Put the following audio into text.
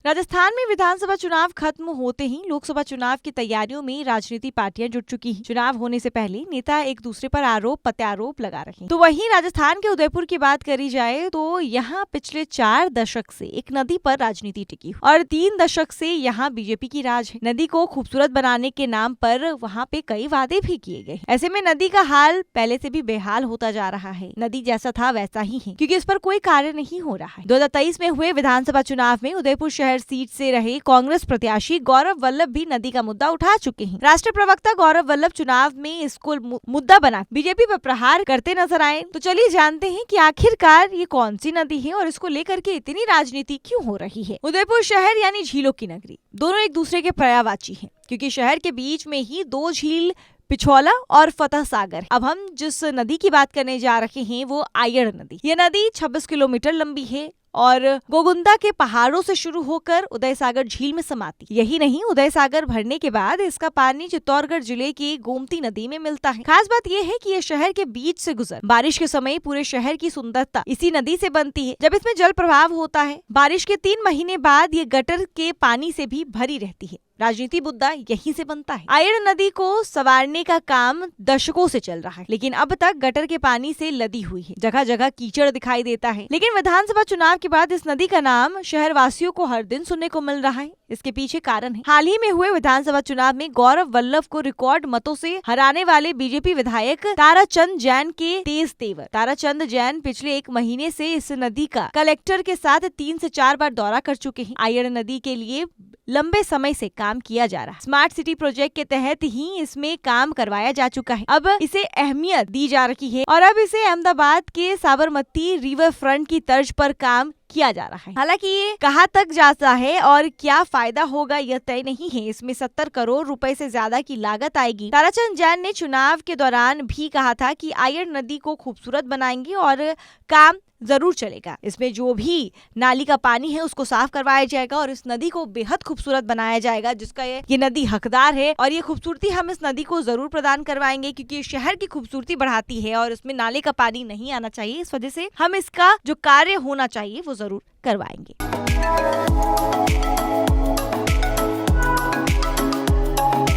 राजस्थान में विधानसभा चुनाव खत्म होते ही लोकसभा चुनाव की तैयारियों में राजनीतिक पार्टियां जुट चुकी हैं। चुनाव होने से पहले नेता एक दूसरे पर आरोप प्रत्यारोप लगा रहे हैं। तो वहीं राजस्थान के उदयपुर की बात करी जाए तो यहाँ पिछले 4 दशक से एक नदी पर राजनीति टिकी और 3 दशक से यहाँ बीजेपी की राज है। नदी को खूबसूरत बनाने के नाम पर वहाँ पे कई वादे भी किए गए। ऐसे में नदी का हाल पहले से भी बेहाल होता जा रहा है। नदी जैसा था वैसा ही है, क्योंकि इस पर कोई कार्य नहीं हो रहा है। 2023 में हुए विधानसभा चुनाव में उदयपुर शहर सीट से रहे कांग्रेस प्रत्याशी गौरव वल्लभ भी नदी का मुद्दा उठा चुके हैं। राष्ट्रीय प्रवक्ता गौरव वल्लभ चुनाव में इसको मुद्दा बना बीजेपी पर प्रहार करते नजर आए। तो चलिए जानते हैं कि आखिरकार ये कौन सी नदी है और इसको लेकर के इतनी राजनीति क्यों हो रही है। उदयपुर शहर यानी झीलों की नगरी, दोनों एक दूसरे के पर्यायवाची हैं, क्योंकि शहर के बीच में ही 2 झील पिछौला और फतह सागर। अब हम जिस नदी की बात करने जा रहे हैं वो आयड़ नदी। ये नदी 26 किलोमीटर लंबी है और गोगुंदा के पहाड़ों से शुरू होकर उदय सागर झील में समाती। यही नहीं, उदय सागर भरने के बाद इसका पानी चित्तौड़गढ़ जिले की गोमती नदी में मिलता है। खास बात यह है कि ये शहर के बीच से गुजर बारिश के समय पूरे शहर की सुंदरता इसी नदी से बनती है। जब इसमें जल प्रवाह होता है, बारिश के 3 महीने बाद ये गटर के पानी से भी भरी रहती है। राजनीति मुद्दा यहीं से बनता है। आयड़ नदी को संवारने का काम दशकों से चल रहा है, लेकिन अब तक गटर के पानी से लदी हुई है। जगह जगह कीचड़ दिखाई देता है। लेकिन विधानसभा चुनाव के बाद इस नदी का नाम शहर वासियों को हर दिन सुनने को मिल रहा है। इसके पीछे कारण है। हाल ही में हुए विधानसभा चुनाव में गौरव वल्लभ को रिकॉर्ड मतों से हराने वाले बीजेपी विधायक ताराचंद जैन के तेज तेवर। ताराचंद जैन पिछले 1 महीने से इस नदी का कलेक्टर के साथ 3 से 4 बार दौरा कर चुके हैं। आयड़ नदी के लिए लंबे समय से काम किया जा रहा है। स्मार्ट सिटी प्रोजेक्ट के तहत ही इसमें काम करवाया जा चुका है। अब इसे अहमियत दी जा रही है और अब इसे अहमदाबाद के साबरमती रिवर फ्रंट की तर्ज पर काम किया जा रहा है। हालांकि ये कहाँ तक जाता है और क्या फायदा होगा यह तय नहीं है। इसमें 70 करोड़ रुपए से ज्यादा की लागत आएगी। ताराचंद जैन ने चुनाव के दौरान भी कहा था कि आयड़ नदी को खूबसूरत बनाएंगे और काम जरूर चलेगा। इसमें जो भी नाली का पानी है उसको साफ करवाया जाएगा और इस नदी को बेहद खूबसूरत बनाया जाएगा, जिसका ये नदी हकदार है। और ये खूबसूरती हम इस नदी को जरूर प्रदान करवाएंगे, क्योंकि ये शहर की खूबसूरती बढ़ाती है और इसमें नाले का पानी नहीं आना चाहिए। इस वजह से हम इसका जो कार्य होना चाहिए वो जरूर करवाएंगे।